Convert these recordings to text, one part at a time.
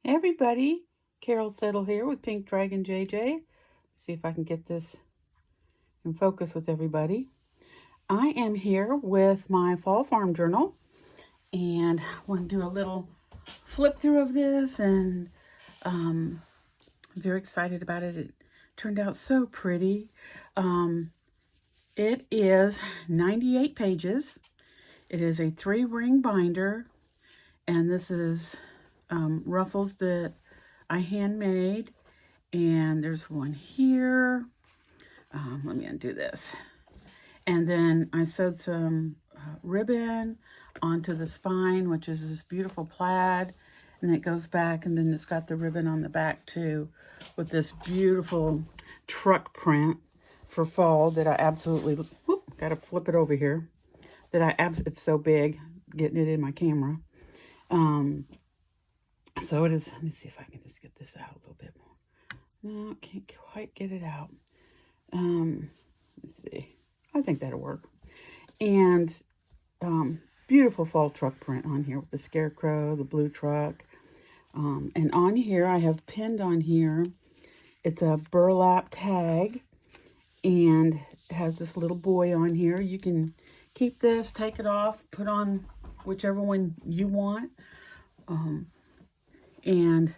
Hey everybody, Carol Settle here with Pink Dragon JJ. See if I can get this in focus with everybody. I am here with my Fall Farm Journal and I want to do a little flip through of this, and I'm very excited about it. It turned out so pretty. It is 98 pages. It is a 3-ring binder, and this is ruffles that I handmade, and there's one here. Let me undo this. And then I sewed some ribbon onto the spine, which is this beautiful plaid, and it goes back, and then it's got the ribbon on the back too, with this beautiful truck print for fall that I absolutely, gotta flip it over here, it's so big, getting it in my camera. So it is, let me see if I can just get this out a little bit more. No, can't quite get it out. Let's see. I think that'll work. And beautiful fall truck print on here with the scarecrow, the blue truck. And on here, I have pinned on here, it's a burlap tag, and it has this little boy on here. You can keep this, take it off, put on whichever one you want. And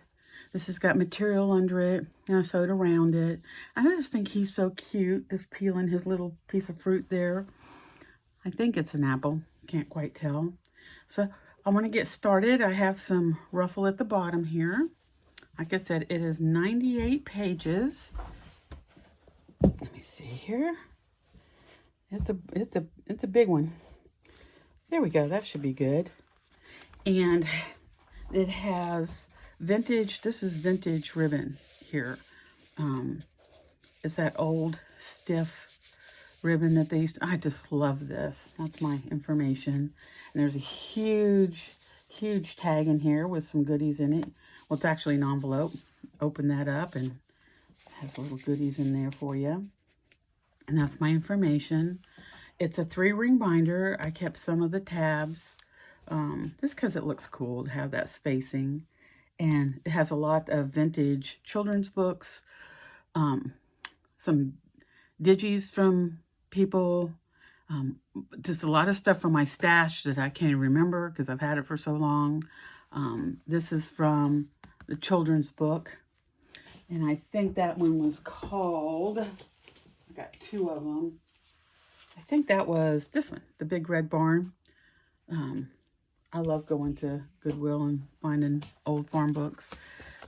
this has got material under it, and I sewed around it. And I just think he's so cute, just peeling his little piece of fruit there. I think it's an apple, can't quite tell. So I want to get started. I have some ruffle at the bottom here. Like I said, it is 98 pages. Let me see here. It's a big one. There we go. That should be good. And it has vintage, this is vintage ribbon here. It's that old stiff ribbon that they used to, I just love this. That's my information. And there's a huge tag in here with some goodies in it. Well, it's actually an envelope. Open that up and it has little goodies in there for you. And that's my information. It's a 3-ring binder. I kept some of the tabs just because it looks cool to have that spacing. And it has a lot of vintage children's books, some digis from people, just a lot of stuff from my stash that I can't remember because I've had it for so long. This is from the children's book, and I think that one was called, I got 2 of them. I think that was this one, The Big Red Barn. I love going to Goodwill and finding old farm books.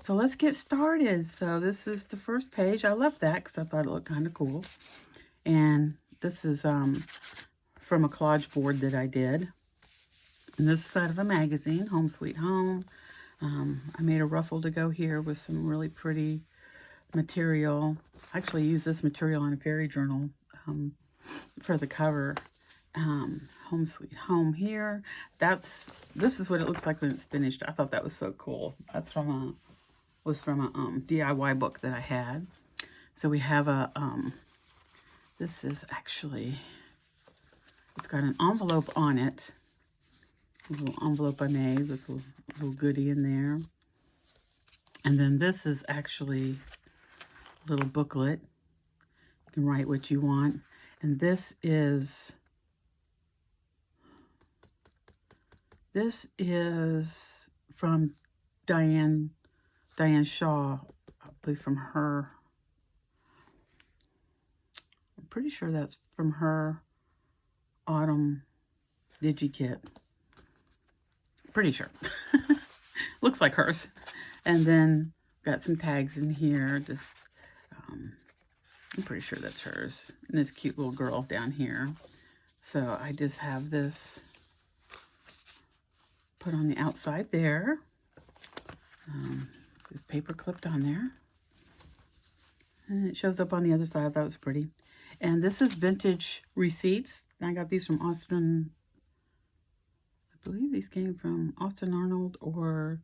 So let's get started. So this is the first page. I love that because I thought it looked kind of cool. And this is from a collage board that I did. And this is out of a magazine, Home Sweet Home. I made a ruffle to go here with some really pretty material. I actually used this material on a fairy journal for the cover. Home Sweet Home here. This is what it looks like when it's finished. I thought that was so cool. That's from a DIY book that I had. So we have a this is actually, it's got an envelope on it. A little envelope I made with a little goodie in there. And then this is actually a little booklet. You can write what you want. And this is from Diane Shaw, I believe, from her. I'm pretty sure that's from her Autumn DigiKit. Pretty sure. Looks like hers. And then got some tags in here. Just, I'm pretty sure that's hers. And this cute little girl down here. So I just have this put on the outside there. This paper clipped on there. And it shows up on the other side. That was pretty. And this is vintage receipts. I got these from Austin. I believe these came from Austin Arnold or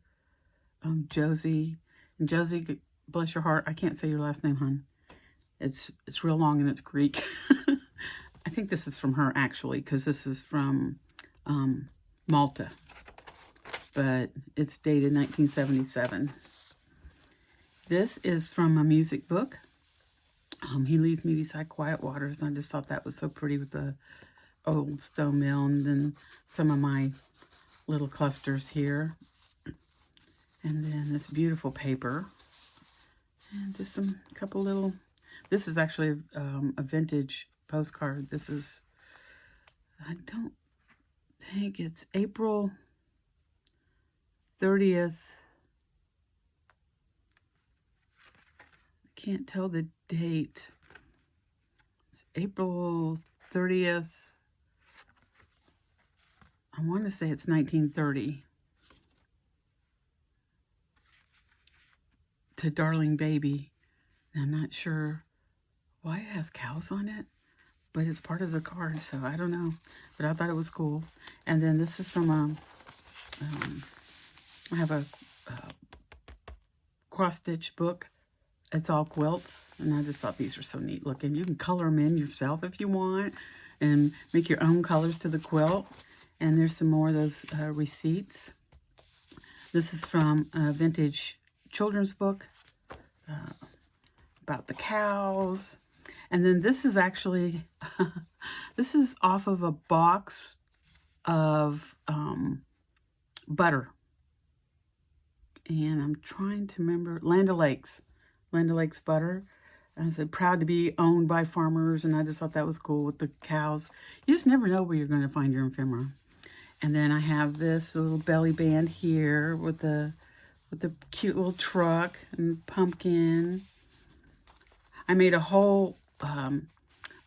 Josie. And Josie, bless your heart, I can't say your last name, hon. It's real long and it's Greek. I think this is from her actually, because this is from Malta. but it's dated 1977. This is from a music book. He Leads Me Beside Quiet Waters. I just thought that was so pretty with the old stone mill, and then some of my little clusters here. And then this beautiful paper. And just a couple little... This is actually a vintage postcard. This is... I don't think it's April 30th. I can't tell the date. It's April 30th. I want to say it's 1930. To Darling Baby. And I'm not sure why it has cows on it, but it's part of the card, so I don't know. But I thought it was cool. And then this is from I have a cross-stitch book. It's all quilts, and I just thought these were so neat looking. You can color them in yourself if you want, and make your own colors to the quilt. And there's some more of those receipts. This is from a vintage children's book about the cows. And then this is actually, this is off of a box of butter. And I'm trying to remember, Land O'Lakes butter. And I said, proud to be owned by farmers. And I just thought that was cool with the cows. You just never know where you're going to find your ephemera. And then I have this little belly band here with the cute little truck and pumpkin. I made a whole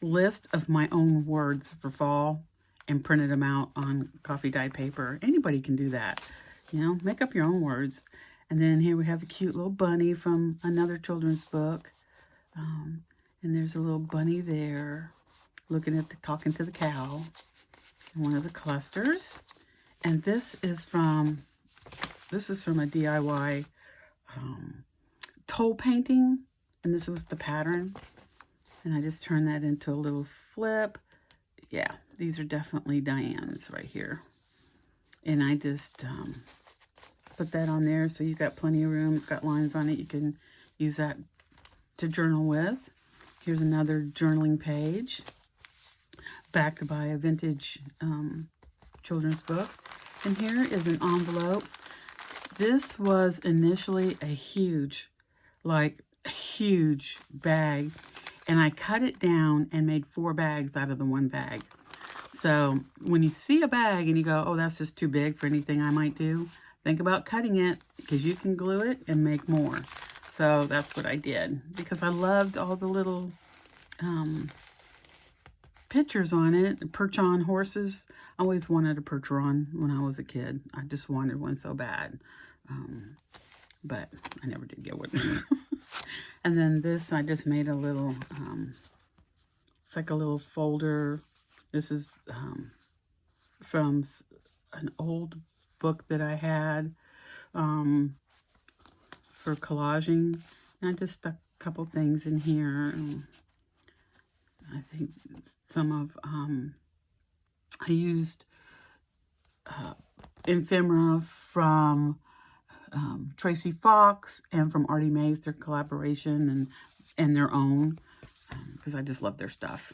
list of my own words for fall and printed them out on coffee dyed paper. Anybody can do that. You know, make up your own words. And then here we have a cute little bunny from another children's book. And there's a little bunny there looking at talking to the cow. One of the clusters. And this is from a DIY toll painting. And this was the pattern. And I just turned that into a little flip. Yeah, these are definitely Diane's right here. And I just put that on there so you've got plenty of room. It's got lines on it. You can use that to journal with. Here's another journaling page, backed by a vintage children's book. And here is an envelope. This was initially a huge bag, and I cut it down and made 4 bags out of the one bag. So when you see a bag and you go, oh, that's just too big for anything I might do, think about cutting it, because you can glue it and make more. So that's what I did, because I loved all the little pictures on it. Perch on horses. I always wanted a percher on when I was a kid. I just wanted one so bad. But I never did get one. And then this, I just made a little, it's like a little folder. This is from an old book that I had for collaging. And I just stuck a couple things in here. And I think some of, I used ephemera from Tracy Fox and from Artie Mays, their collaboration and their own, because I just love their stuff.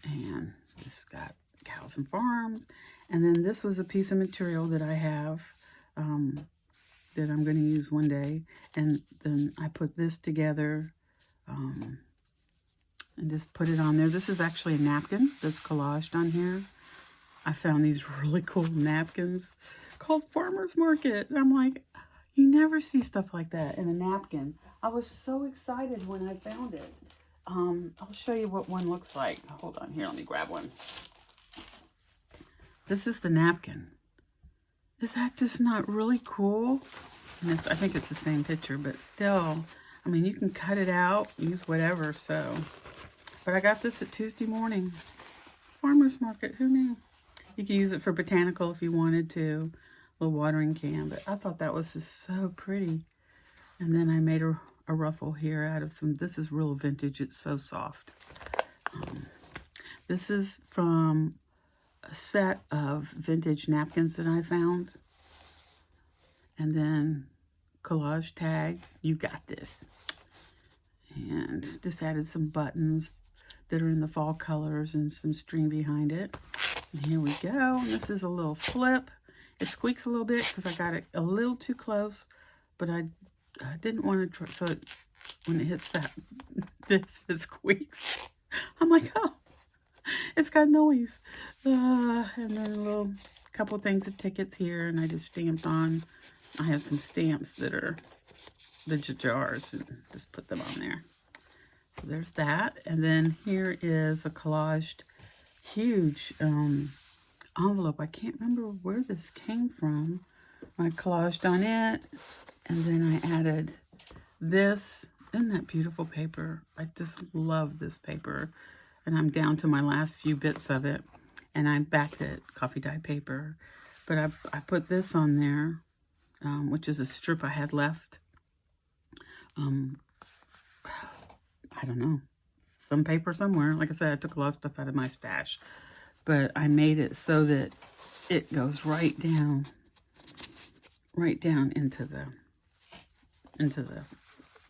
And this got cows and farms. And then this was a piece of material that I have that I'm going to use one day. And then I put this together and just put it on there. This is actually a napkin that's collaged on here. I found these really cool napkins called Farmer's Market. And I'm like, you never see stuff like that in a napkin. I was so excited when I found it. I'll show you what one looks like. Hold on here, let me grab one. This is the napkin. Is that just not really cool? And I think it's the same picture, but still, I mean, you can cut it out, use whatever, so. But I got this at Tuesday morning. Farmer's Market, who knew? You could use it for botanical if you wanted to. A little watering can, but I thought that was just so pretty. And then I made a ruffle here out of some, this is real vintage, it's so soft. This is from a set of vintage napkins that I found. And then collage tag, you got this. And just added some buttons that are in the fall colors and some string behind it. And here we go. And this is a little flip. It squeaks a little bit because I got it a little too close, but I didn't want to try. So when it hits that, it squeaks. I'm like, oh, it's got noise. And then a little couple things of tickets here, and I just stamped on. I have some stamps that are the jars, and just put them on there. So there's that. And then here is a collaged, huge envelope. I can't remember where this came from. I collaged on it, and then I added this. Isn't that beautiful paper? I just love this paper. And I'm down to my last few bits of it. And I backed it, coffee dye paper. But I put this on there, which is a strip I had left. I don't know, some paper somewhere. Like I said, I took a lot of stuff out of my stash. But I made it so that it goes right down into the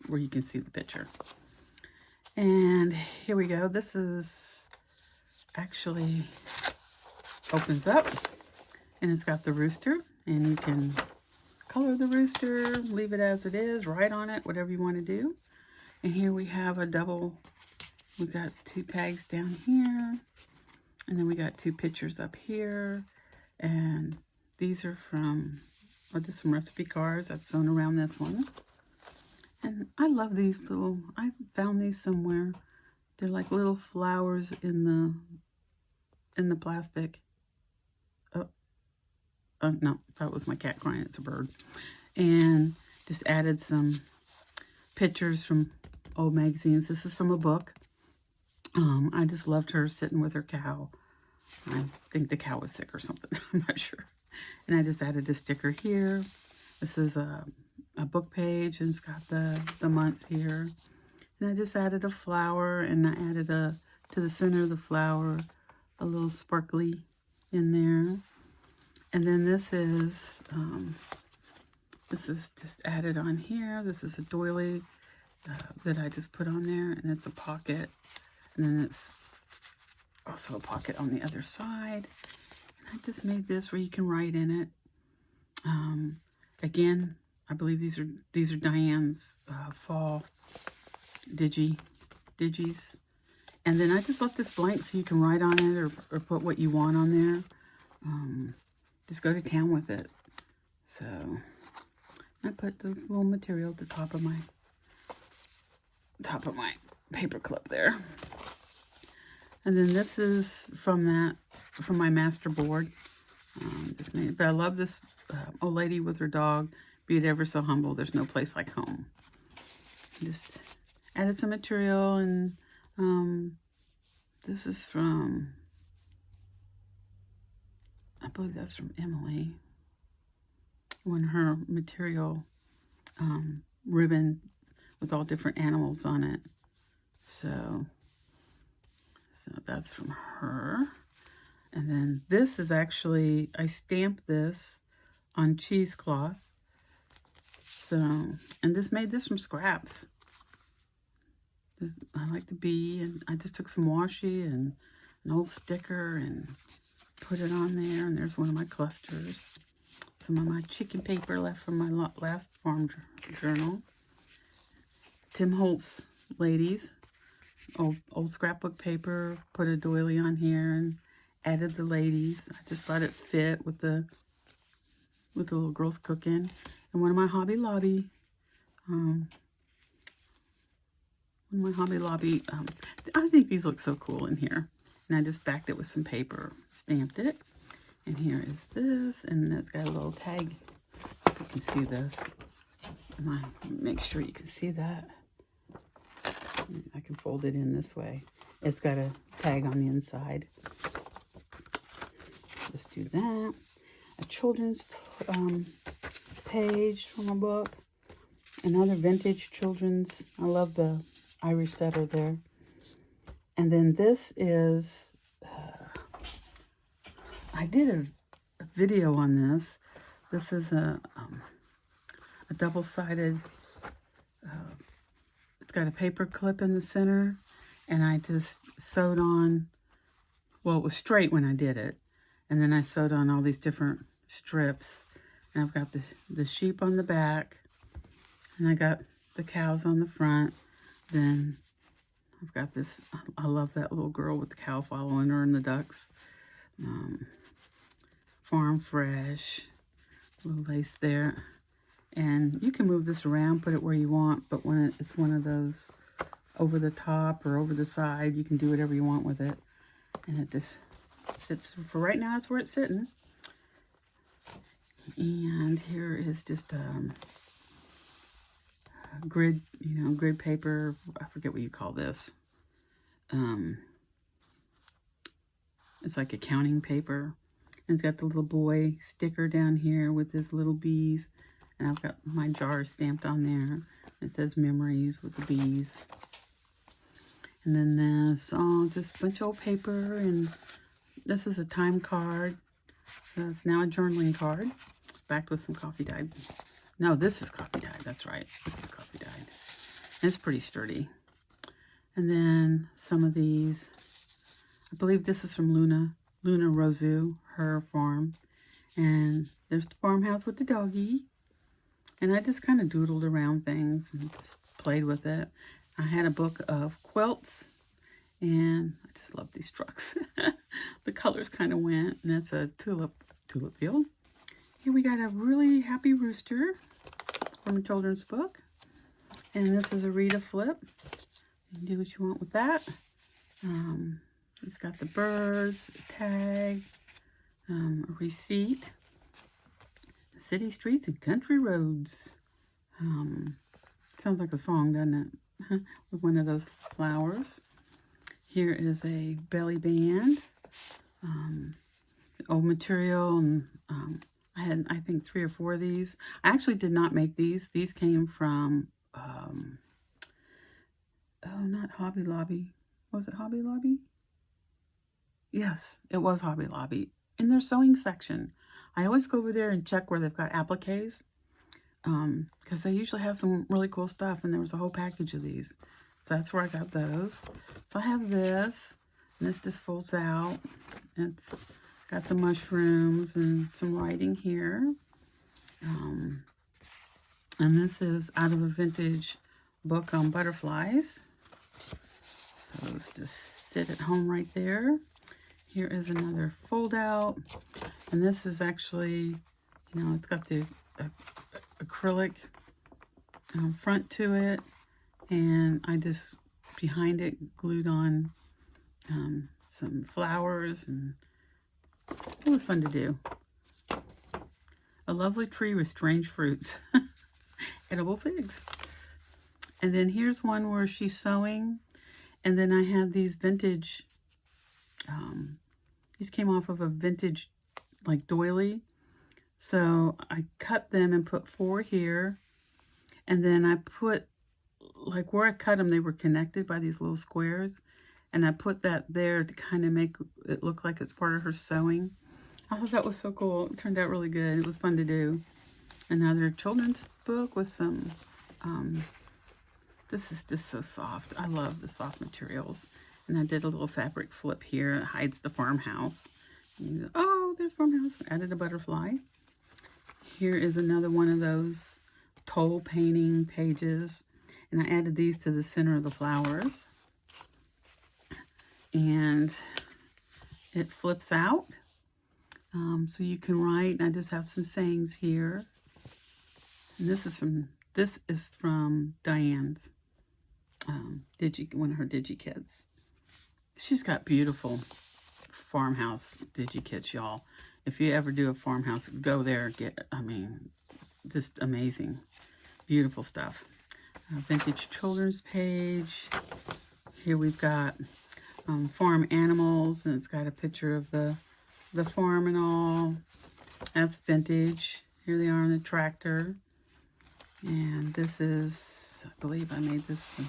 where you can see the picture. And here we go. This is actually opens up, and it's got the rooster, and you can color the rooster, leave it as it is, write on it, whatever you want to do. And here we have a double. We got 2 tags down here, and then we got 2 pictures up here, and these are from just some recipe cards I've sewn around this one. And I love these little, I found these somewhere. They're like little flowers in the plastic. Oh, no, that was my cat crying. It's a bird. And just added some pictures from old magazines. This is from a book. I just loved her sitting with her cow. I think the cow was sick or something. I'm not sure. And I just added a sticker here. This is a book page, and it's got the months here. And I just added a flower, and I added to the center of the flower a little sparkly in there. And then this is just added on here. This is a doily that I just put on there, and it's a pocket. And then it's also a pocket on the other side. And I just made this where you can write in it. Again, I believe these are Diane's fall digis. And then I just left this blank so you can write on it or put what you want on there. Just go to town with it. So I put this little material at the top of my paper clip there. And then this is from my master board. Just made it. But I love this old lady with her dog. Be it ever so humble, there's no place like home. Just added some material, and this is from, I believe that's from Emily, when her material ribbon with all different animals on it. So that's from her. And then this is actually, I stamped this on cheesecloth. So, and just made this from scraps. I like the bee, and I just took some washi and an old sticker and put it on there. And there's one of my clusters. Some of my chicken paper left from my last farm journal. Tim Holtz ladies, old scrapbook paper. Put a doily on here and added the ladies. I just thought it fit with the little girls cooking. And one of my Hobby Lobby, I think these look so cool in here. And I just backed it with some paper, stamped it. And here is this, and it's got a little tag. Hope you can see this. Make sure you can see that. I can fold it in this way. It's got a tag on the inside. Just do that. A children's page from a book. Another vintage children's. I love the Irish setter there. And then this is, I did a video on this. This is a double-sided, it's got a paper clip in the center, and I just sewed on, well, it was straight when I did it, and then I sewed on all these different strips, and I've got the sheep on the back, and I got the cows on the front. Then I've got this, I love that little girl with the cow following her and the ducks. Farm Fresh, little lace there. And you can move this around, put it where you want, but when it's one of those over the top or over the side, you can do whatever you want with it. And it just sits, for right now, that's where it's sitting. And here is just grid, grid paper. I forget what you call this. It's like accounting paper. And it's got the little boy sticker down here with his little bees. And I've got my jar stamped on there. It says memories with the bees. And then this, just a bunch of old paper. And this is a time card. So it's now a journaling card. Backed with some coffee dyed. No, this is coffee dyed. That's right. This is coffee dyed. And it's pretty sturdy. And then some of these. I believe this is from Luna Rosu, her farm. And there's the farmhouse with the doggy. And I just kind of doodled around things and just played with it. I had a book of quilts. And I just love these trucks. The colors kind of went. And that's a tulip field. Here we got a really happy rooster from a children's book. And this is a Rita flip. You can do what you want with that. It's got the birds, a tag, a receipt, city streets and country roads. Sounds like a song, doesn't it? With one of those flowers. Here is a belly band, old material, and I had, I think, 3 or 4 of these. I actually did not make these. These came from, not Hobby Lobby. Was it Hobby Lobby? Yes, it was Hobby Lobby. In their sewing section. I always go over there and check where they've got appliques. Because they usually have some really cool stuff. And there was a whole package of these. So that's where I got those. So I have this. And this just folds out. It's got the mushrooms and some writing here. And this is out of a vintage book on butterflies. So those just sit at home right there. Here is another fold out. And this is actually, it's got the acrylic front to it. And I just, behind it, glued on some flowers. And it was fun to do. A lovely tree with strange fruits. Edible figs. And then here's one where she's sewing. And then I had these vintage, these came off of a vintage, like, doily. So I cut them and put 4 here. And then I put, like, where I cut them, they were connected by these little squares. And I put that there to kind of make it look like it's part of her sewing. I thought that was so cool. It turned out really good. It was fun to do. Another children's book with some, this is just so soft. I love the soft materials. And I did a little fabric flip here. It hides the farmhouse. And, oh, there's farmhouse. Added a butterfly. Here is another one of those toll painting pages. And I added these to the center of the flowers. And it flips out. So you can write. And I just have some sayings here. And this is from Diane's one of her DigiKits. She's got beautiful farmhouse DigiKits, y'all. If you ever do a farmhouse, go there. Just amazing. Beautiful stuff. Vintage children's page. Here we've got farm animals, and it's got a picture of the farm and all. That's vintage. Here they are on the tractor. And this is, I believe I made this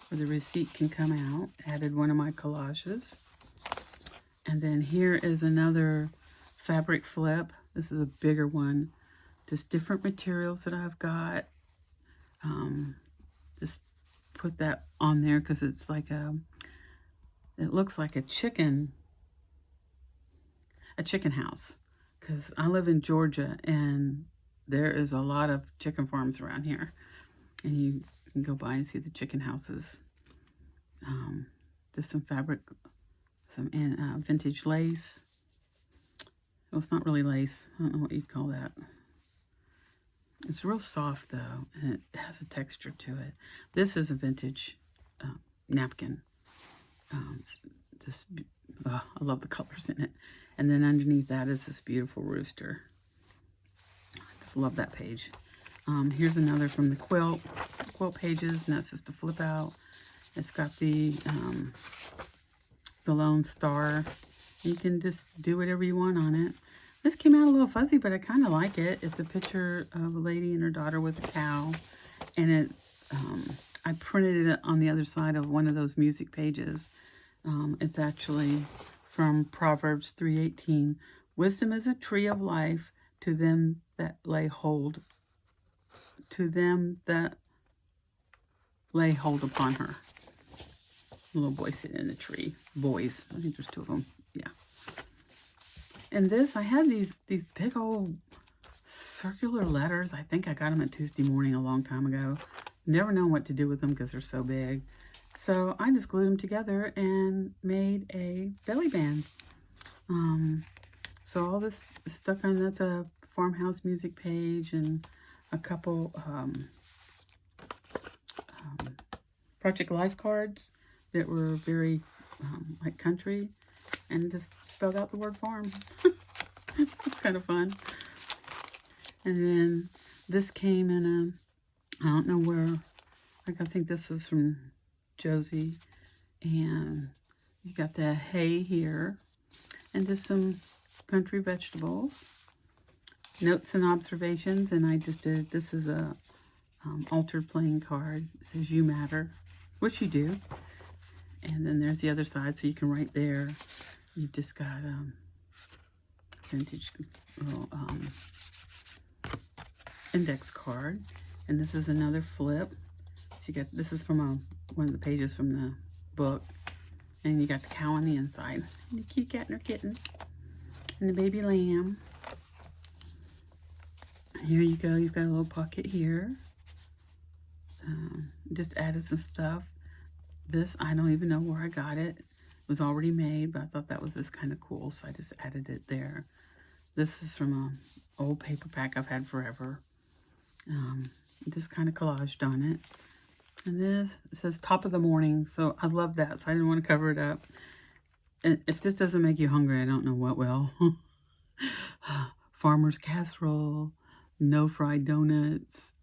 where the receipt can come out. Added one of my collages. And then here is another fabric flip. This is a bigger one. Just different materials that I've got. Just put that on there because it's like it looks like a chicken house. Because I live in Georgia and there is a lot of chicken farms around here. And you can go by and see the chicken houses. Just some fabric, some vintage lace. Well, it's not really lace. I don't know what you'd call that. It's real soft though, and it has a texture to it. This is a vintage napkin. I love the colors in it. And then underneath that is this beautiful rooster. I just love that page. Here's another from the quilt pages, and that's just a flip out. It's got the Lone Star. You can just do whatever you want on it. This came out a little fuzzy, but I kind of like it. It's a picture of a lady and her daughter with a cow, and I printed it on the other side of one of those music pages. It's actually from Proverbs 3:18. Wisdom is a tree of life to them that lay hold. To them that lay hold upon her. A little boy sitting in a tree. Boys. I think there's 2 of them. Yeah. And this, I had these big old circular letters. I think I got them at Tuesday Morning a long time ago. Never known what to do with them because they're so big. So I just glued them together and made a belly band. So all this stuck on, that's a farmhouse music page and a couple Project Life cards that were very like country, and just spelled out the word farm. It's kind of fun. And then this came in I don't know where, like I think this was from Josie, and you got the hay here, and just some country vegetables, notes and observations, and I just did, this is a altered playing card. It says you matter, which you do. And then there's the other side, so you can write there. You've just got vintage little index card, and this is another flip. So you get, this is from one of the pages from the book, and you got the cow on the inside, and the cute cat and her kittens, and the baby lamb. Here you go. You've got a little pocket here. Just added some stuff. This, I don't even know where I got it. It was already made, but I thought that was just kind of cool, so I just added it there. This is from an old paper pack I've had forever. Just kind of collaged on it. And this, it says top of the morning, so I love that, so I didn't want to cover it up. And if this doesn't make you hungry, I don't know what will. Farmer's casserole, no fried donuts.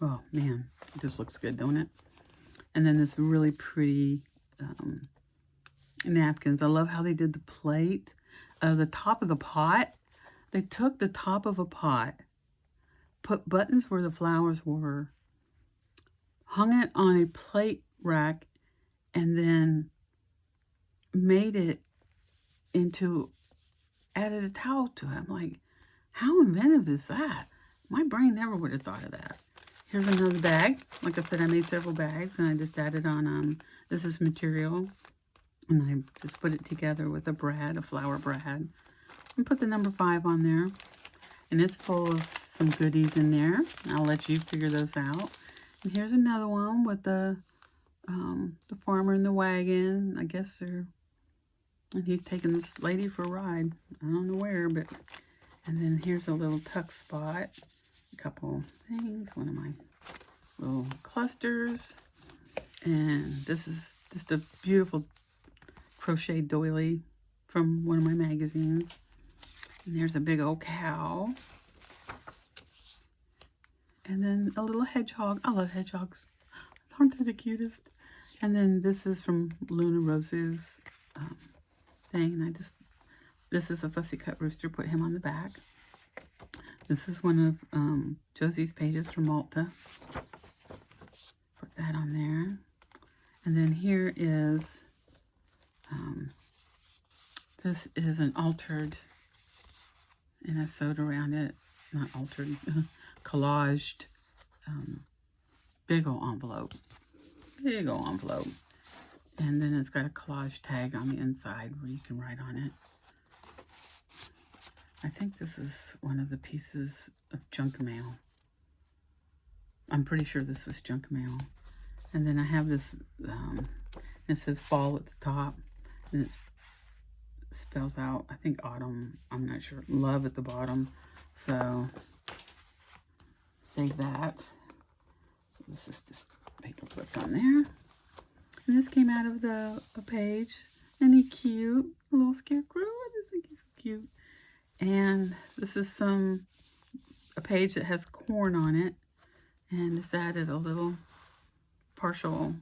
Oh man, it just looks good, don't it? And then this really pretty napkins. I love how they did the plate. The top of the pot, they took the top of a pot, put buttons where the flowers were, hung it on a plate rack, and then made it into, added a towel to it. I'm like, how inventive is that? My brain never would have thought of that. Here's another bag. Like I said, I made several bags, and I just added on, this is material, and I just put it together with a brad, a flower brad, and put the number 5 on there. And it's full of some goodies in there. I'll let you figure those out. And here's another one with the farmer in the wagon. I guess they're, and he's taking this lady for a ride. I don't know where, but, and then here's a little tuck spot. A couple things, one of my little clusters, and this is just a beautiful crochet doily from one of my magazines. And there's a big old cow, and then a little hedgehog. I love hedgehogs, aren't they the cutest? And then this is from Luna Rose's thing, and this is a fussy cut rooster, put him on the back. This is one of Josie's pages from Malta. Put that on there. And then here is, this is an altered, and I sewed around it, not altered, collaged big old envelope. Big old envelope. And then it's got a collage tag on the inside where you can write on it. I think this is one of the pieces of junk mail. I'm pretty sure this was junk mail. And then I have this, it says fall at the top. And it spells out, I think autumn, I'm not sure, love at the bottom. So, save that. So this is just paper clipped on there. And this came out of a page. Isn't he cute? A little scarecrow. I just think he's so cute. And this is a page that has corn on it. And just added a little partial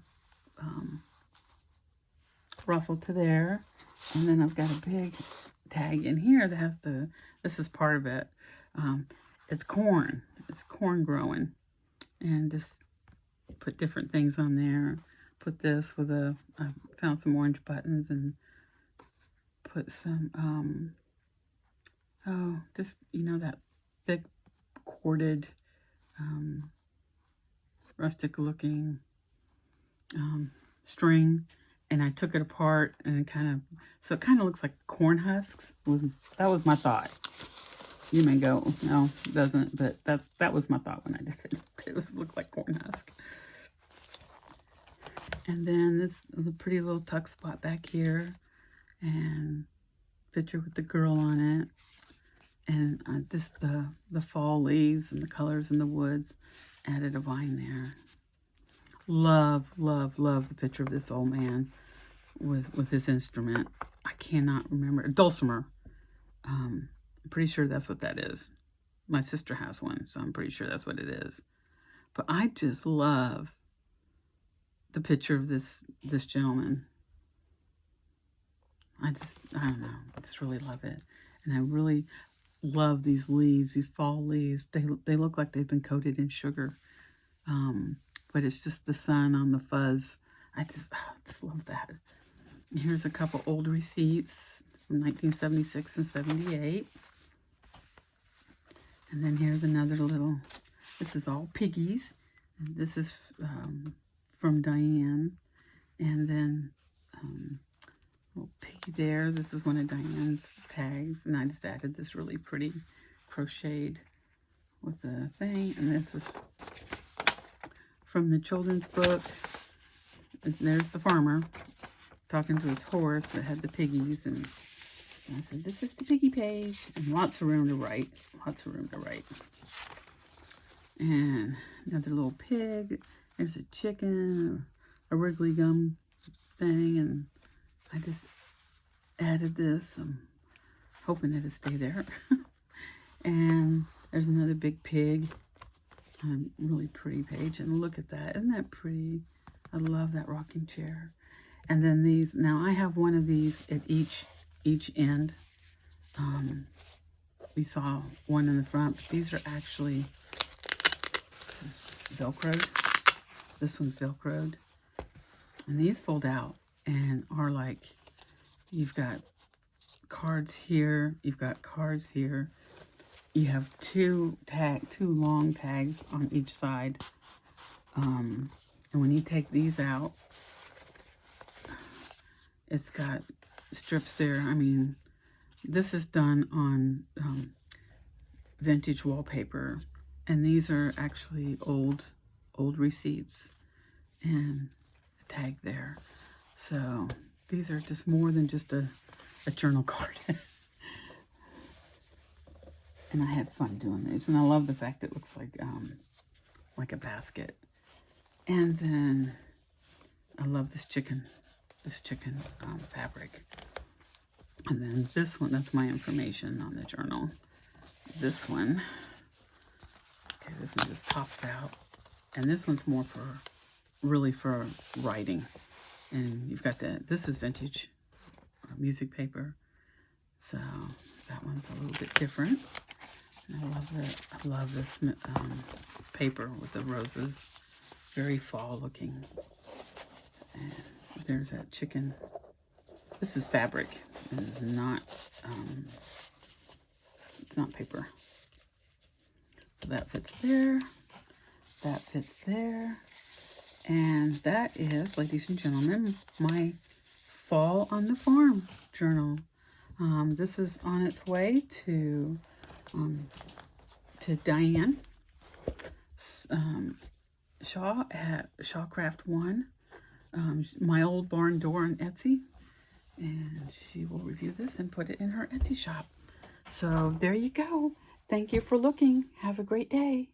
ruffle to there. And then I've got a big tag in here that has this is part of it. It's corn. It's corn growing. And just put different things on there. Put this with I found some orange buttons and put some, just, you know, that thick corded, rustic looking string. And I took it apart and so it kind of looks like corn husks. That was my thought. You may go, no, it doesn't, but that was my thought when I did it. It looked like corn husk. And then this the pretty little tuck spot back here, and picture with the girl on it, and just the fall leaves and the colors in the woods. Added a vine there. Love, love, love the picture of this old man with his instrument. I cannot remember. A dulcimer. I'm pretty sure that's what that is. My sister has one, so I'm pretty sure that's what it is. But I just love the picture of this gentleman. I don't know. I just really love it. And I really love these leaves, these fall leaves. They look like they've been coated in sugar. But it's just the sun on the fuzz. I just love that. Here's a couple old receipts from 1976 and 78. And then here's another little, this is all piggies. And this is from Diane. And then little piggy there. This is one of Diane's tags. And I just added this really pretty crocheted with the thing. And this is from the children's book. And there's the farmer talking to his horse that had the piggies. And so I said, this is the piggy page. And lots of room to write. Lots of room to write. And another little pig. There's a chicken, a wriggly gum thing. And I just added this. I'm hoping it'll stay there. And there's another big pig. Really pretty page. And look at that. Isn't that pretty? I love that rocking chair. And then these, now I have one of these at each end. We saw one in the front, but these are actually, this is Velcroed. This one's Velcroed. And these fold out and are like, you've got cards here, you've got cards here. You have two long tags on each side. And when you take these out, it's got strips there. I mean, this is done on vintage wallpaper. And these are actually old receipts. And a tag there. So these are just more than just a journal card. And I had fun doing these. And I love the fact it looks like a basket. And then I love this chicken fabric. And then this one, that's my information on the journal. This one, okay, this one just pops out. And this one's more really for writing. And you've got this is vintage music paper. So that one's a little bit different. And I love this paper with the roses. Very fall looking. And there's that chicken. This is fabric. It is not, it's not paper. So that fits there. That fits there. And that is, ladies and gentlemen, my Fall on the Farm journal. This is on its way to Diane Shaw at Shawcraft One, My Old Barn door on Etsy. And she will review this and put it in her Etsy shop. So there you go. Thank you for looking. Have a great day.